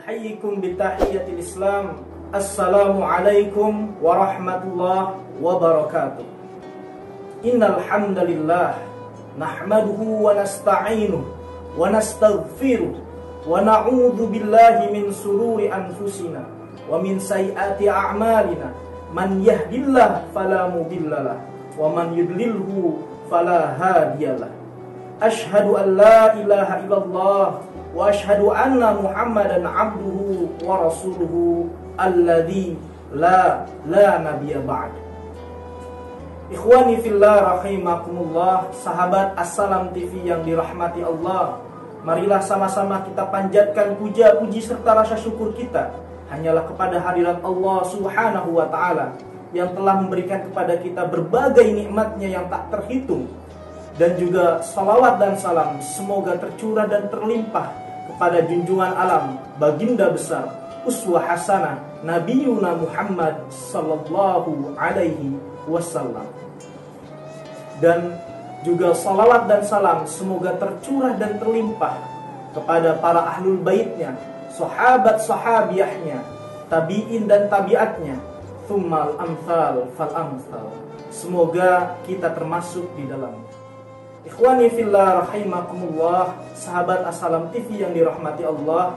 Uhayyikum bitahiyatil Islam. Assalamualaikum warahmatullahi wabarakatuh. Innal hamdalillah nahmaduhu wa nasta'inuhu wa nastaghfiruh wa na'udzu billahi min sururi anfusina wa min sayyiati a'malina. Man yahdillahu fala mudhillalah wa man yudlilhu fala hadiyalah. Asyhadu an la ilaha illallah wa asyhadu anna Muhammadan abduhu wa rasuluhu alladzi la nabiyya ba'd. Ikhwani fillah rahimakumullah, sahabat Assalam TV yang dirahmati Allah, marilah sama-sama kita panjatkan puja-puji serta rasa syukur kita hanyalah kepada hadirat Allah Subhanahu wa taala yang telah memberikan kepada kita berbagai nikmatnya yang tak terhitung. Dan juga salawat dan salam semoga tercurah dan terlimpah kepada junjungan alam, baginda besar, uswah hasanah, Nabiyuna Muhammad sallallahu alaihi wasallam. Dan juga salawat dan salam semoga tercurah dan terlimpah kepada para ahlul baitnya, sahabat sahabiahnya, tabi'in dan tabiatnya, thummal amthal fal amthal. Semoga kita termasuk di dalamnya. Ikhwani fillah rahimakumullah, sahabat Assalam TV yang dirahmati Allah,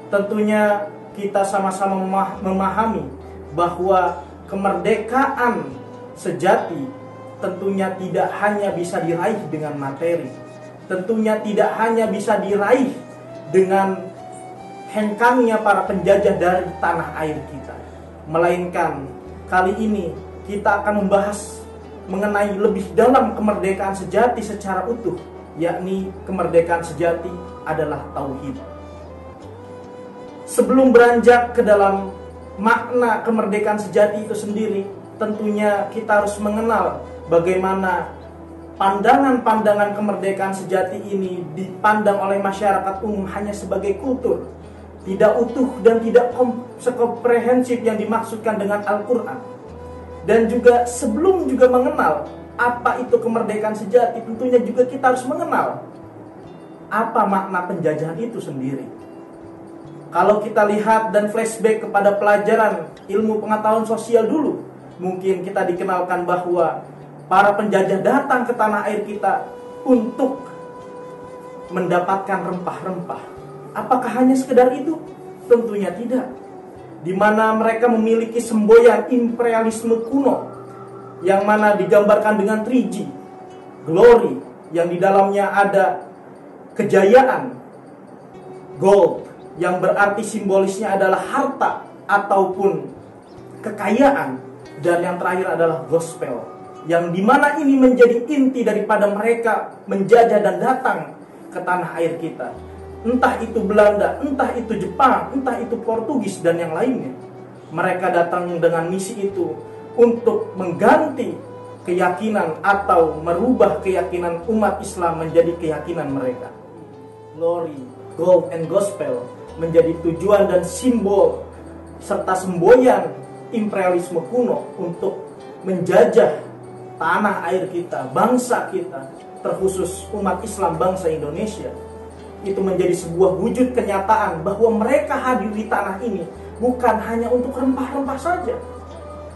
tentunya kita sama-sama memahami bahwa kemerdekaan sejati tentunya tidak hanya bisa diraih dengan materi, tentunya tidak hanya bisa diraih dengan hengkangnya para penjajah dari tanah air kita, melainkan kali ini kita akan membahas mengenai lebih dalam kemerdekaan sejati secara utuh, yakni kemerdekaan sejati adalah tauhid. Sebelum beranjak ke dalam makna kemerdekaan sejati itu sendiri, tentunya kita harus mengenal bagaimana pandangan-pandangan kemerdekaan sejati ini dipandang oleh masyarakat umum hanya sebagai kultur, tidak utuh dan tidak komprehensif yang dimaksudkan dengan Al-Quran. Dan juga sebelum juga mengenal apa itu kemerdekaan sejati, tentunya juga kita harus mengenal apa makna penjajahan itu sendiri. Kalau kita lihat dan flashback kepada pelajaran ilmu pengetahuan sosial dulu, mungkin kita dikenalkan bahwa para penjajah datang ke tanah air kita untuk mendapatkan rempah-rempah. Apakah hanya sekedar itu? Tentunya tidak. Di mana mereka memiliki semboyan imperialisme kuno yang mana digambarkan dengan 3G, glory, yang di dalamnya ada kejayaan, gold, yang berarti simbolisnya adalah harta ataupun kekayaan, dan yang terakhir adalah gospel, yang dimana ini menjadi inti daripada mereka menjajah dan datang ke tanah air kita. Entah itu Belanda, entah itu Jepang, entah itu Portugis dan yang lainnya. Mereka datang dengan misi itu untuk mengganti keyakinan atau merubah keyakinan umat Islam menjadi keyakinan mereka. Glory, gold, and gospel menjadi tujuan dan simbol serta semboyan imperialisme kuno untuk menjajah tanah air kita, bangsa kita, terkhusus umat Islam bangsa Indonesia. Itu menjadi sebuah wujud kenyataan bahwa mereka hadir di tanah ini bukan hanya untuk rempah-rempah saja,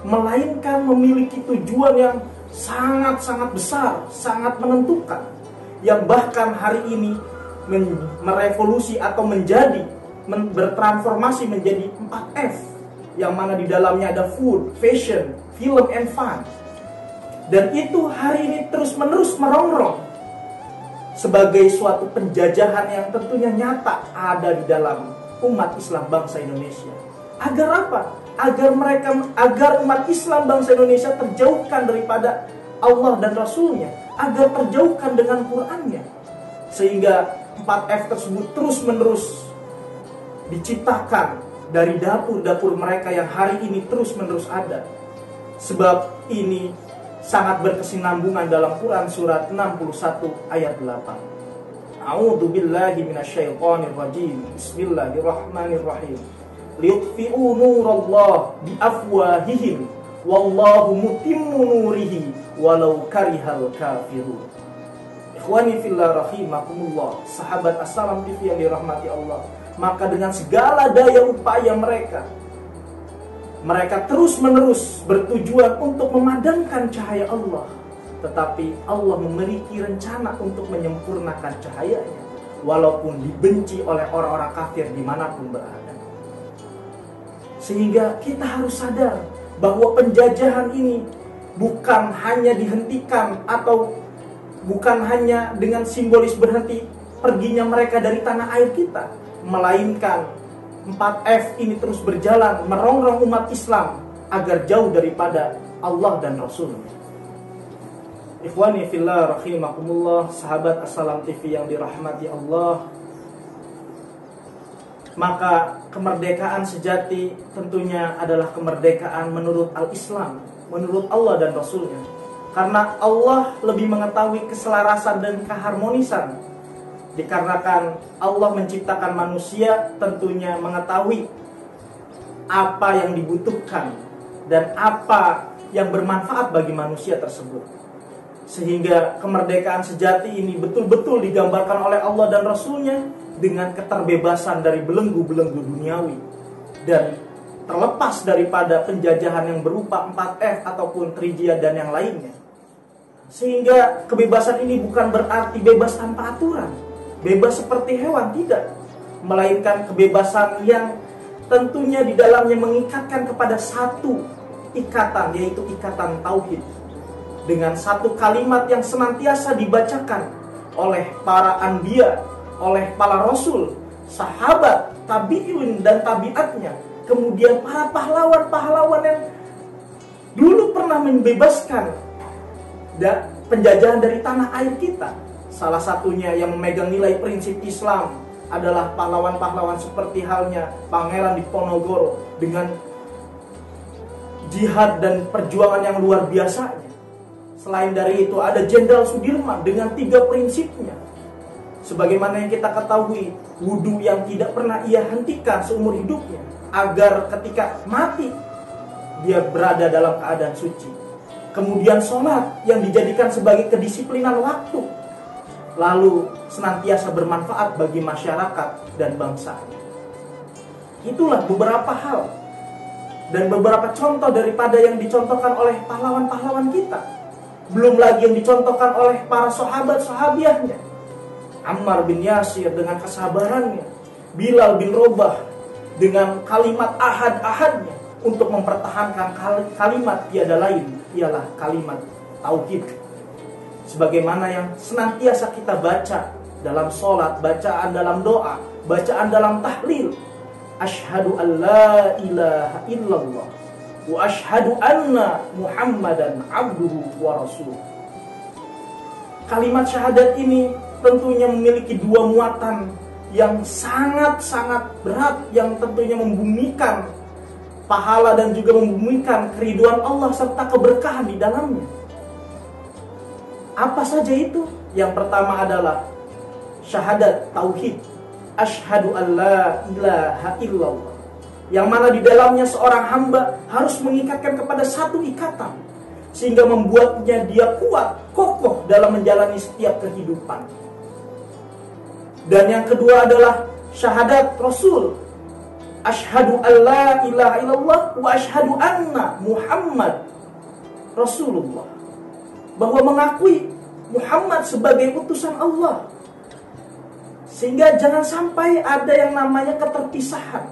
melainkan memiliki tujuan yang sangat-sangat besar, sangat menentukan, yang bahkan hari ini merevolusi atau bertransformasi menjadi 4F, yang mana di dalamnya ada food, fashion, film, and fun. Dan itu hari ini terus-menerus merongrong sebagai suatu penjajahan yang tentunya nyata ada di dalam umat Islam bangsa Indonesia. Agar apa? Agar umat Islam bangsa Indonesia terjauhkan daripada Allah dan Rasulnya, agar terjauhkan dengan Qurannya, sehingga 4F tersebut terus-menerus diciptakan dari dapur-dapur mereka yang hari ini terus-menerus ada. Sebab ini sangat berkesinambungan dalam Quran surat 61 ayat 8. A'udzu billahi minasyaitonir rajim. Bismillahirrahmanirrahim. Liyutfi'u nurallah biafwahihim wallahu mutimmu nurihi walau karihal kafirun. Ikhwani fillah rahimakumullah, sahabat Assalam TV yang dirahmati Allah, maka dengan segala daya upaya mereka terus-menerus bertujuan untuk memadamkan cahaya Allah. Tetapi Allah memiliki rencana untuk menyempurnakan cahayanya, walaupun dibenci oleh orang-orang kafir dimanapun berada. Sehingga kita harus sadar bahwa penjajahan ini bukan hanya dihentikan atau bukan hanya dengan simbolis berhenti perginya mereka dari tanah air kita, melainkan 4F ini terus berjalan merongrong umat Islam agar jauh daripada Allah dan Rasulnya. Ikhwani fillah rahimakumullah, sahabat Assalam TV yang dirahmati Allah. Maka kemerdekaan sejati tentunya adalah kemerdekaan menurut Al-Islam, menurut Allah dan Rasulnya. Karena Allah lebih mengetahui keselarasan dan keharmonisan. Dikarenakan Allah menciptakan manusia tentunya mengetahui apa yang dibutuhkan dan apa yang bermanfaat bagi manusia tersebut. Sehingga kemerdekaan sejati ini betul-betul digambarkan oleh Allah dan Rasulnya dengan keterbebasan dari belenggu-belenggu duniawi dan terlepas daripada penjajahan yang berupa 4F ataupun Trijia dan yang lainnya. Sehingga kebebasan ini bukan berarti bebas tanpa aturan, bebas seperti hewan, tidak. Melainkan kebebasan yang tentunya di dalamnya mengikatkan kepada satu ikatan, yaitu ikatan tauhid. Dengan satu kalimat yang senantiasa dibacakan oleh para anbiya, oleh para rasul, sahabat, tabi'in dan tabi'atnya. Kemudian para pahlawan-pahlawan yang dulu pernah membebaskan penjajahan dari tanah air kita. Salah satunya yang memegang nilai prinsip Islam adalah pahlawan-pahlawan seperti halnya Pangeran Diponegoro dengan jihad dan perjuangan yang luar biasanya. Selain dari itu ada Jenderal Sudirman dengan 3 prinsipnya. Sebagaimana yang kita ketahui, wudhu yang tidak pernah ia hentikan seumur hidupnya, agar ketika mati dia berada dalam keadaan suci. Kemudian sholat yang dijadikan sebagai kedisiplinan waktu, lalu senantiasa bermanfaat bagi masyarakat dan bangsa. Itulah beberapa hal dan beberapa contoh daripada yang dicontohkan oleh pahlawan-pahlawan kita. Belum lagi yang dicontohkan oleh para sahabat-sahabiahnya. Ammar bin Yasir dengan kesabarannya, Bilal bin Rabah dengan kalimat ahad-ahadnya untuk mempertahankan kalimat tiada lain ialah kalimat tauhid. Sebagaimana yang senantiasa kita baca dalam sholat, bacaan dalam doa, bacaan dalam tahlil. Asyhadu an la ilaha illallah wa asyhadu anna Muhammadan abduhu wa rasuluh. Kalimat syahadat ini tentunya memiliki 2 muatan yang sangat-sangat berat, yang tentunya membumikan pahala dan juga membumikan keriduan Allah serta keberkahan di dalamnya. Apa saja itu? Yang pertama adalah syahadat tauhid, asyhadu an la ilaha illallah, yang mana di dalamnya seorang hamba harus mengikatkan kepada satu ikatan, sehingga membuatnya dia kuat, kokoh dalam menjalani setiap kehidupan. Dan yang kedua adalah syahadat Rasul, asyhadu an la ilaha illallah wa asyhadu anna Muhammad Rasulullah, bahwa mengakui Muhammad sebagai utusan Allah. Sehingga jangan sampai ada yang namanya keterpisahan,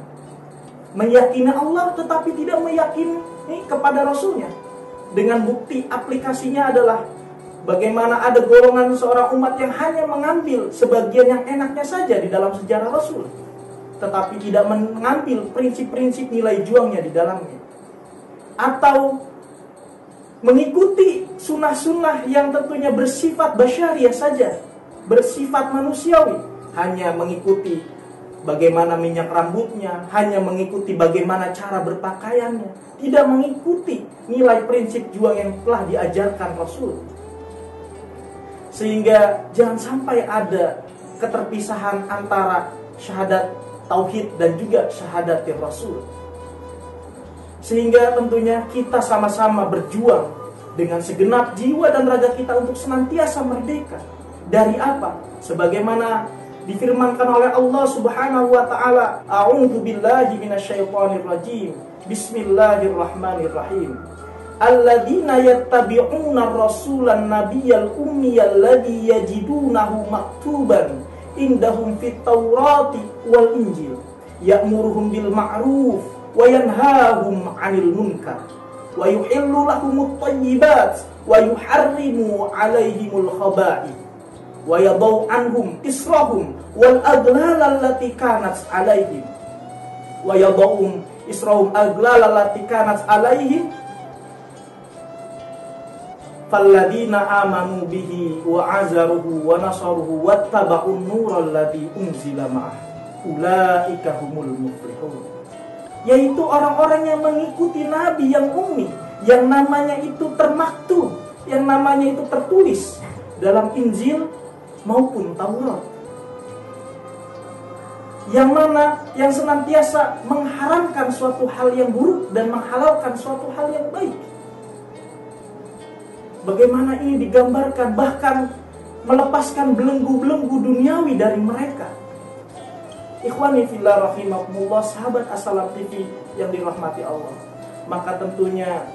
meyakini Allah tetapi tidak meyakini kepada Rasulnya. Dengan bukti aplikasinya adalah bagaimana ada golongan seorang umat yang hanya mengambil sebagian yang enaknya saja di dalam sejarah Rasul, tetapi tidak mengambil prinsip-prinsip nilai juangnya di dalamnya. Atau mengikuti sunnah-sunnah yang tentunya bersifat basyariah saja, bersifat manusiawi, hanya mengikuti bagaimana minyak rambutnya, hanya mengikuti bagaimana cara berpakaiannya, tidak mengikuti nilai prinsip juang yang telah diajarkan Rasul. Sehingga jangan sampai ada keterpisahan antara syahadat tauhid dan juga syahadat Rasul. Sehingga tentunya kita sama-sama berjuang dengan segenap jiwa dan raga kita untuk senantiasa merdeka. Dari apa? Sebagaimana Difirmankan oleh Allah Subhanahu wa taala, a'udzu billahi minasyaitonir rajim. Bismillahirrahmanirrahim. Alladzina yattabi'una ar-rasulan nabiyyal ummiyal ladzi yajidunahu maktuban indahum fit taurati wal injil ya'muruhum bil ma'ruf wa yanhahum 'anil munkar wa yuhillu lahumut thayyibat wa yuharrimu 'alaihimul khaba'ith wa yadau anhum israhum wal aghlal allati kanat 'alaihim wa yadau israhum aghlal allati kanat 'alaihim falladina amanu bihi wa azaruhu wa nasaruhu wattaba'un nural ladzi unzila ma'ah ulaika humul muflihun. Yaitu orang-orang yang mengikuti nabi yang ummi, yang namanya itu termaktub, yang namanya itu tertulis dalam Injil maupun Taurat, yang mana yang senantiasa mengharamkan suatu hal yang buruk dan menghalalkan suatu hal yang baik. Bagaimana ini digambarkan, bahkan melepaskan belenggu-belenggu duniawi dari mereka. Ikhwani fillah rahimakumullah, sahabat As-Salam TV yang dirahmati Allah. Maka tentunya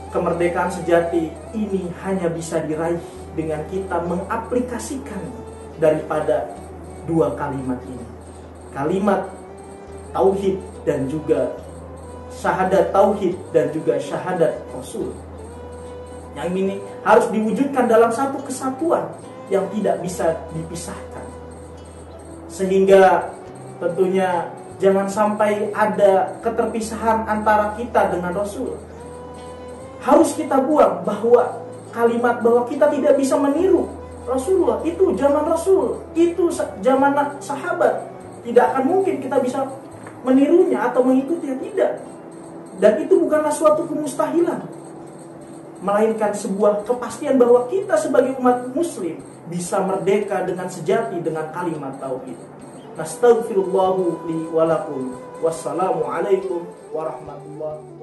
kemerdekaan sejati ini hanya bisa diraih dengan kita mengaplikasikan daripada dua kalimat ini. Kalimat tauhid dan juga syahadat tauhid dan juga syahadat Rasul. Yang ini harus diwujudkan dalam satu kesatuan yang tidak bisa dipisahkan. Sehingga tentunya jangan sampai ada keterpisahan antara kita dengan Rasul. Harus kita buang bahwa kalimat bahwa kita tidak bisa meniru Rasulullah. Itu zaman Rasul, itu zaman sahabat. Tidak akan mungkin kita bisa menirunya atau mengikutinya, tidak. Dan itu bukanlah suatu kemustahilan, melainkan sebuah kepastian bahwa kita sebagai umat muslim bisa merdeka dengan sejati dengan kalimat tauhid. Nastaghfirullahu li wa lakum. Wassalamu alaikum warahmatullahi